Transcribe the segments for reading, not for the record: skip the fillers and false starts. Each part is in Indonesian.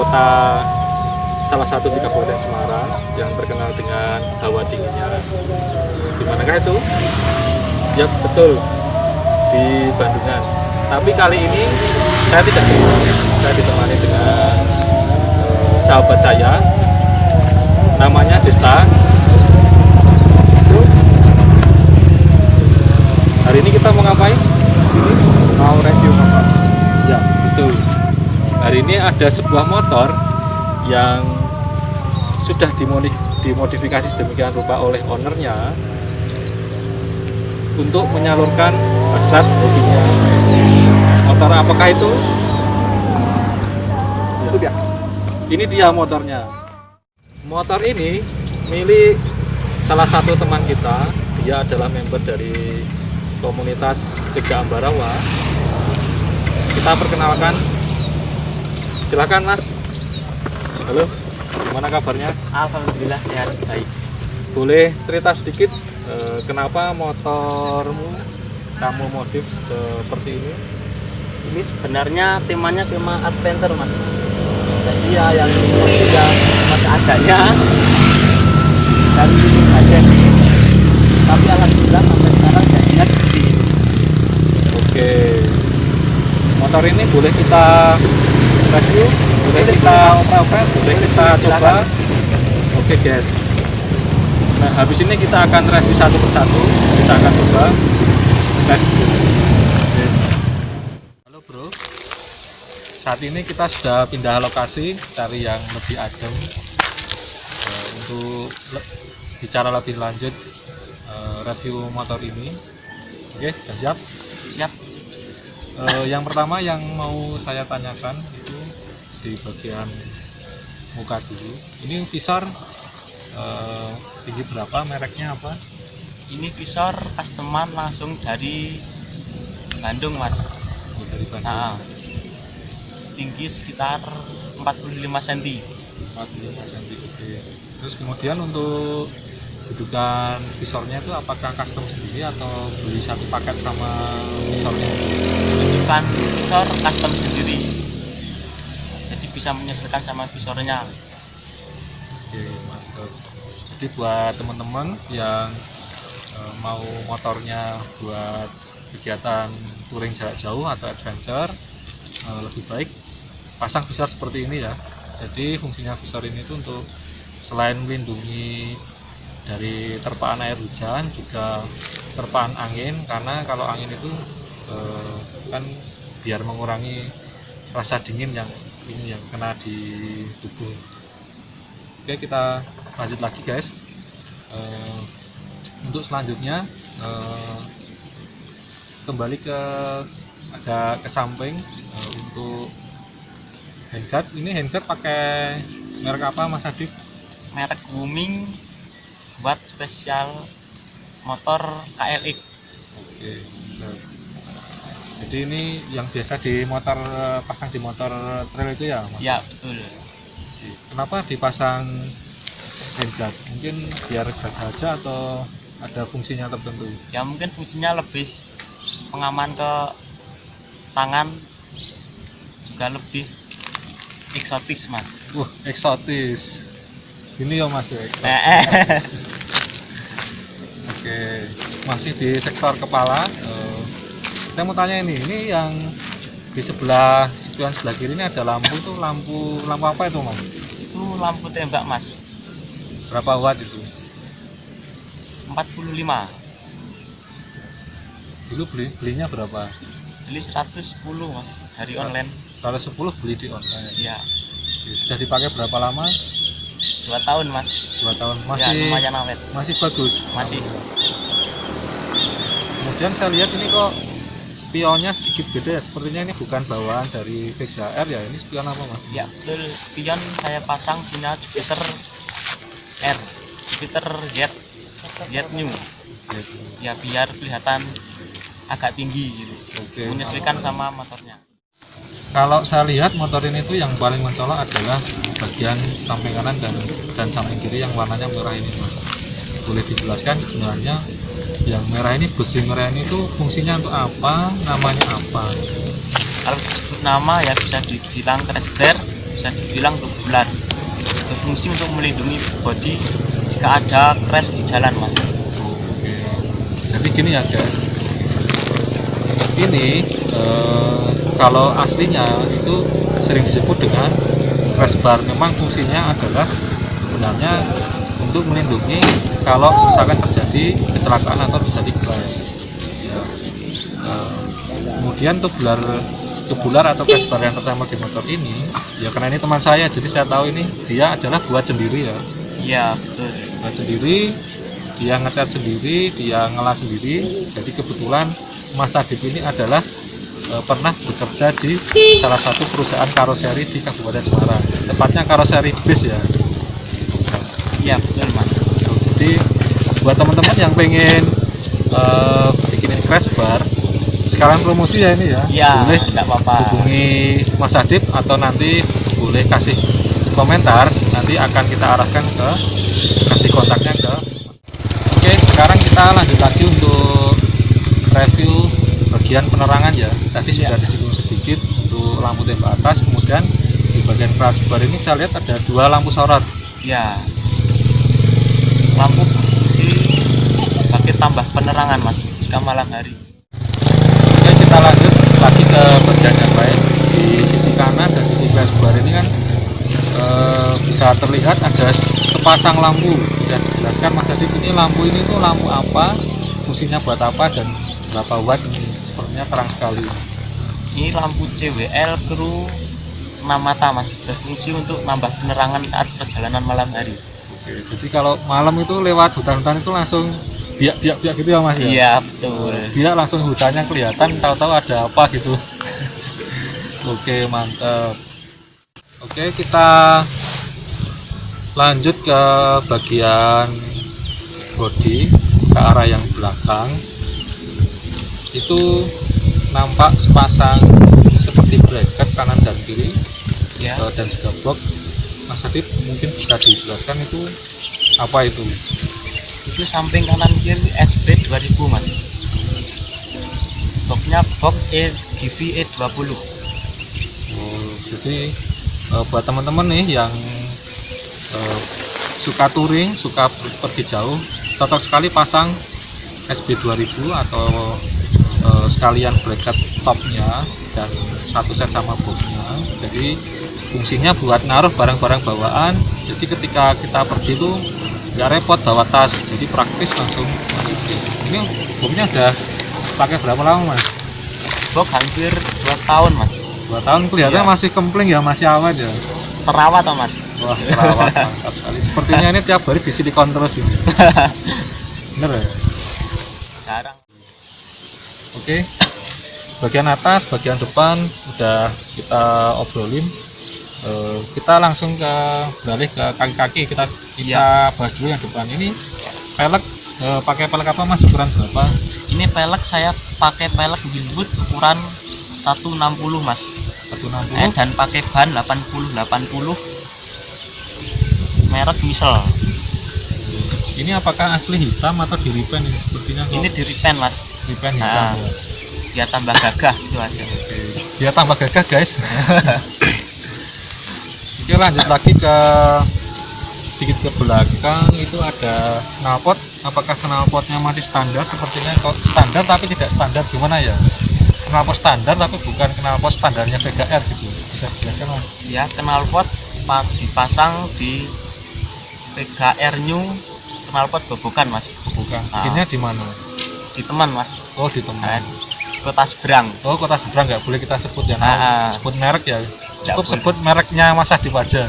kota salah satu di Kabupaten Semarang yang terkenal dengan hawa dinginnya. Di manakah itu? Ya betul, di Bandungan. Tapi kali ini saya tidak sendiri, saya ditemani dengan sahabat saya, namanya Desta. Hari ini kita mau ngapain? Di sini Mau review motor. ya betul. Hari ini ada sebuah motor yang sudah dimodifikasi sedemikian rupa oleh ownernya untuk menyalurkan hasrat hobinya. Motor apakah itu? Itu dia. Ini dia motornya. Motor ini milik salah satu teman kita. Dia adalah member dari komunitas Tiga Ambarawa. Kita perkenalkan. Silakan Mas. Halo, gimana kabarnya? Alhamdulillah sehat baik. Boleh cerita sedikit kenapa motormu kamu modif seperti ini? Ini sebenarnya temanya tema adventure mas. Jadi ya yang sudah masih adanya dan ini aja sih. Tapi alhamdulillah sampai sekarang jadinya gede. Oke. Motor ini boleh kita review, boleh kita oper-oper, boleh kita coba. Oke guys. Nah habis ini kita akan review satu persatu. Kita akan coba. Let's go. Yes. Halo bro. Saat ini kita sudah pindah lokasi, cari yang lebih adem. Untuk bicara lebih lanjut review motor ini. Oke, sudah siap? Siap. Yang pertama yang mau saya tanyakan itu di bagian muka dulu. Ini visor tinggi berapa, mereknya apa? Ini visor customer langsung dari Bandung mas. Oh, dari Bandung. Nah, tinggi sekitar 45 cm. 45 cm. Oke. Terus kemudian untuk dudukan visornya itu apakah custom sendiri atau beli satu paket sama visornya? Bukan visor custom sendiri. Jadi bisa menyesuaikan sama visornya. Oke, mantap. Jadi buat teman-teman yang mau motornya buat kegiatan touring jarak jauh atau adventure, lebih baik pasang visor seperti ini ya. Jadi fungsinya visor ini itu untuk selain melindungi dari terpaan air hujan, juga terpaan angin, karena kalau angin itu kan biar mengurangi rasa dingin yang ini yang kena di tubuh. Oke, kita lanjut lagi guys. Untuk selanjutnya kembali ke agak ke samping. Untuk handguard, ini handguard pakai merek apa Mas Adib? Merek Booming buat spesial motor KLX. Oke, benar. Jadi ini yang biasa di motor, pasang di motor trail itu ya Mas? Ya betul. Kenapa dipasang handguard? Mungkin biar gagah aja atau ada fungsinya tertentu? Ya mungkin fungsinya lebih pengaman ke tangan, juga lebih eksotis mas. Wah, eksotis. Ini ya Mas ya. Oke, masih di sektor kepala. Saya mau tanya ini yang di sebelah spion sebelah kiri ini ada lampu tuh, lampu apa itu Mas? Itu lampu tembak mas. Berapa watt itu? 45. Dulu belinya berapa? Beli 110 mas dari online. 110 beli di online. Ya Oke, sudah dipakai berapa lama? 2 tahun mas. 2 tahun. Ya Masih lumayan awet. masih bagus. Masih. Kemudian saya lihat ini kok spionnya sedikit beda ya. Sepertinya ini bukan bawaan dari Vega R ya. Ini spion apa Mas? Ya betul, spion saya pasang punya Jupiter R, Jupiter Z New. Gitu. Ya biar kelihatan agak tinggi gitu. Oke. Menyesuaikan sama motornya. Kalau saya lihat motor ini tuh yang paling mencolok adalah bagian samping kanan dan samping kiri yang warnanya merah ini Mas. Boleh dijelaskan sebenarnya yang merah ini, besi merah ini tuh fungsinya untuk apa, namanya apa? Kalau disebut nama ya bisa dibilang crash bar, bisa dibilang tubular, berfungsi untuk melindungi bodi jika ada crash di jalan mas. Oke. Jadi gini ya guys, ini kalau aslinya itu sering disebut dengan crash bar. Memang fungsinya adalah sebenarnya untuk melindungi kalau misalkan terjadi kecelakaan atau terjadi crash ya. Kemudian tubular atau crash bar yang pertama di motor ini ya, karena ini teman saya jadi saya tahu ini dia adalah buat sendiri ya. Iya betul. Buat sendiri, dia ngecat sendiri, dia ngelas sendiri. Jadi kebetulan Mas Adip ini adalah pernah bekerja di salah satu perusahaan karoseri di Kabupaten Semarang, tepatnya karoseri bis ya. Iya betul mas. Jadi buat teman-teman yang pengen bikinin crash bar, sekarang promosi ya ini ya. Iya, boleh enggak apa-apa. hubungi Mas Adip atau nanti boleh kasih komentar, nanti akan kita arahkan ke kasih kontaknya ke. Oke, sekarang kita lanjut lagi untuk review bagian penerangan ya. Tadi sudah disinggung sedikit untuk lampu tembak atas, kemudian di bagian crash bar ini saya lihat ada 2 lampu sorot. Ya, lampu berfungsi sebagai tambah penerangan mas jika malam hari. Oke, kita lanjut lagi ke bagian yang lain. Di sisi kanan dan sisi crash bar ini kan bisa terlihat ada sepasang lampu. Bisa dijelaskan Mas Adip, ini lampu ini tuh lampu apa, fungsinya buat apa, dan berapa watt? Ini sepertinya terang sekali. Ini lampu CWL Kru 6 mata mas, berfungsi untuk nambah penerangan saat perjalanan malam hari. Oke, jadi kalau malam itu lewat hutan-hutan itu langsung biak-biak gitu ya mas ya? Iya betul. Biak langsung hutannya kelihatan, tahu-tahu ada apa gitu. Oke, mantap. Oke, kita lanjut ke bagian bodi, ke arah yang belakang. Itu nampak sepasang seperti bracket kanan dan kiri Ya. dan juga box. Mas Adip mungkin bisa dijelaskan itu apa itu? Itu samping kanan kiri SB 2000 mas. Boxnya box GV E20. Oh, jadi buat teman-teman nih yang suka touring, suka pergi jauh, cocok sekali pasang SB 2000 atau sekalian bracket topnya dan satu set sama boxnya. Jadi fungsinya buat naruh barang-barang bawaan, jadi ketika kita pergi itu nggak repot bawa tas, jadi praktis langsung masukin. Ini boxnya udah pakai berapa lama mas? Box hampir 2 tahun mas. 2 tahun, kelihatannya Iya. masih kempling ya, masih awet ya. Terawat toh mas. Wah, terawat mantap sekali. Sepertinya ini tiap hari disilikon terus ini. Bener ya? Jarang. Oke. Bagian atas, bagian depan udah kita obrolin. Kita langsung beralih ke kaki-kaki. Kita bahas dulu yang depan. Ini pelek, pakai pelek apa mas? Ukuran berapa? Ini pelek saya pakai pelek Wilwood ukuran 160 mas. 160. Dan pakai ban 80 merek Misel. Ini apakah asli hitam atau di repaint ini? Sepertinya kok Ini di repaint mas. repaint hitam. Nah. Ya. Biar tambah gagah gitu aja. Oke. Biar tambah gagah guys. Oke, lanjut lagi ke sedikit ke belakang. Itu ada knalpot. Apakah knalpotnya masih standar? Sepertinya kok standar tapi tidak standar, gimana ya? Knalpot standar tapi bukan knalpot standarnya VGR gitu. Bisa dijelaskan mas? Ya knalpot dipasang di PGR New knalpot bobokan mas. Bukan. Ah. Bikinnya di mana? Di Teman mas. Oh, di teman. Di Kota Seberang. Oh, Kota Seberang, nggak boleh kita sebut ya. Sebut merek ya. Cukup boleh. sebut mereknya Mas Adip aja.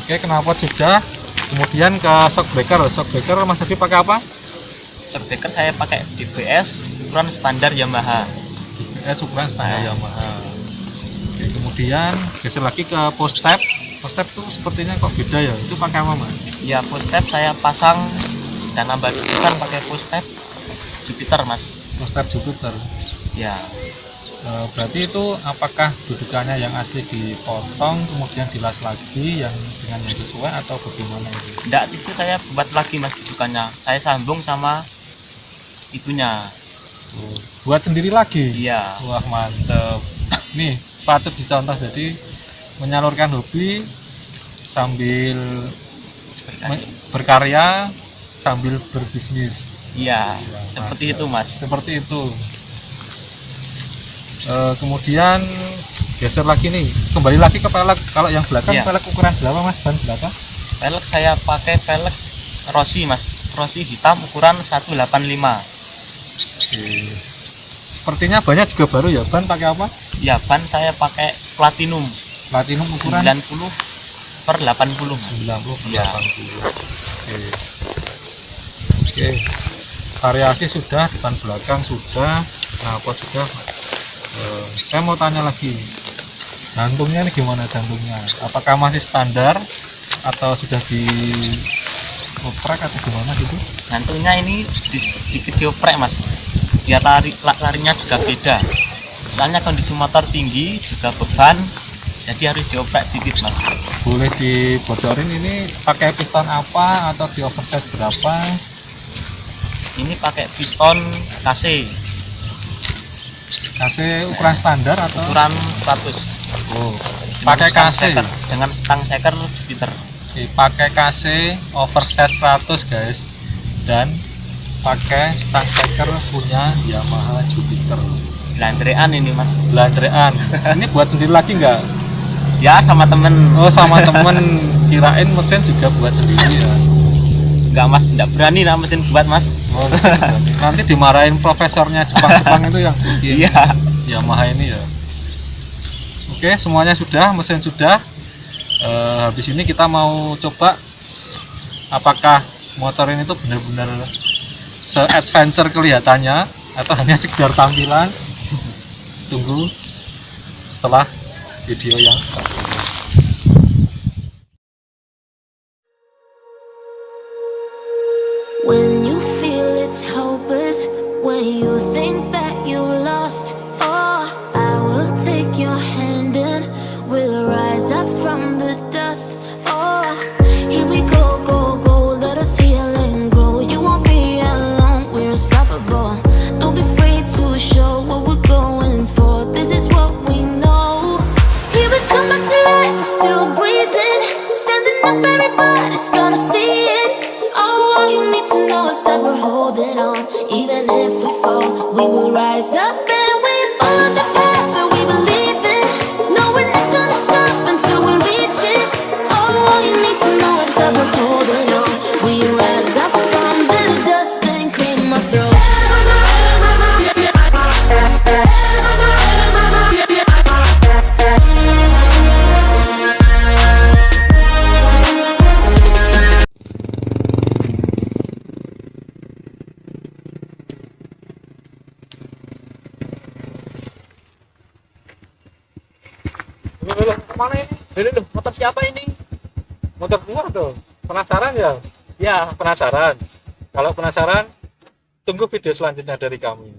Oke, knalpot sudah. Kemudian ke shock breaker. Shock breaker Mas Adip pakai apa? Shockbreaker saya pakai DBS ukuran standar Yamaha. DBS ukuran standar Yamaha. Oke, kemudian geser lagi ke post tab. Post tab itu sepertinya kok beda ya. Itu pakai apa mas? Ya post tab saya pasang dan nambah dudukan pakai post tab Jupiter mas. Post tab Jupiter. Ya. Berarti itu apakah dudukannya yang asli dipotong kemudian dilas lagi yang dengan yang sesuai atau bagaimana itu? Enggak, itu saya buat lagi mas dudukannya. Saya sambung sama itunya. Buat sendiri lagi? Iya. Wah mantep. Nih patut dicontoh. Jadi menyalurkan hobi sambil berkarya sambil berbisnis. Iya, Ya, seperti mantap. itu Mas. Seperti itu. Kemudian geser lagi nih, kembali lagi ke pelek. Kalau yang belakang Iya. pelek ukuran berapa Mas? Ban belakang? Pelek saya pakai pelek Rossi Mas, Rossi hitam ukuran 185. Oke. Sepertinya bannya juga baru ya. Ban pakai apa? Ya, ban saya pakai Platinum Platinum ukuran 90/80. 90 per Ya. 80. Oke. Oke. Variasi sudah, depan belakang sudah, knalpot sudah. Saya mau tanya lagi. Jantungnya ini gimana jantungnya? Apakah masih standar atau sudah di oprek atau gimana gitu? Jantungnya ini sedikit dioprek Mas. Ya larinya juga beda. Soalnya kondisi motor tinggi juga beban, jadi harus dioprek dikit Mas. Boleh dibocorin ini pakai piston apa atau di oversize berapa? Ini pakai piston KC KC ukuran standar atau? ukuran 100. Oh, pakai KC. Dengan stang shaker liter. Pakai KC oversize 100 guys, dan pakai stang shaker punya Yamaha Jupiter. Landrean ini Mas. Belandrean. Ini buat sendiri lagi nggak? Ya sama temen. Oh, sama temen. Kirain mesin juga buat sendiri ya. Enggak Mas, enggak berani lah mesin buat Mas. Oh, nanti dimarahin profesornya Jepang-Jepang itu yang bikin Iya. Yamaha ini ya. Oke, semuanya sudah, mesin sudah. Habis ini kita mau coba apakah motor ini tuh benar-benar se-adventure kelihatannya atau hanya sekedar tampilan. Tunggu setelah video yang satu ini. When you feel it's hopeless, when you think that you lost, oh, I will take your hand and we'll rise up from the dust. Oh, here we go, go, go, let us heal and grow. You won't be alone, we're unstoppable. Don't be afraid to show what we're going for. This is what we know. Here we come back to life, we're still breathing, standing up, everybody's gonna see it. Oh, all you need to know is that we're holding on. Even if we fall, we will rise up and we follow the path that we believe in. No, we're not gonna stop until we reach it. Oh, all you need to know is that we're holding on. We rise up from the dust and claim our throne. Loh, kemana ini? Loh, motor siapa ini? Motor gua tuh. Penasaran ya? Ya, penasaran. Kalau penasaran, tunggu video selanjutnya dari kami.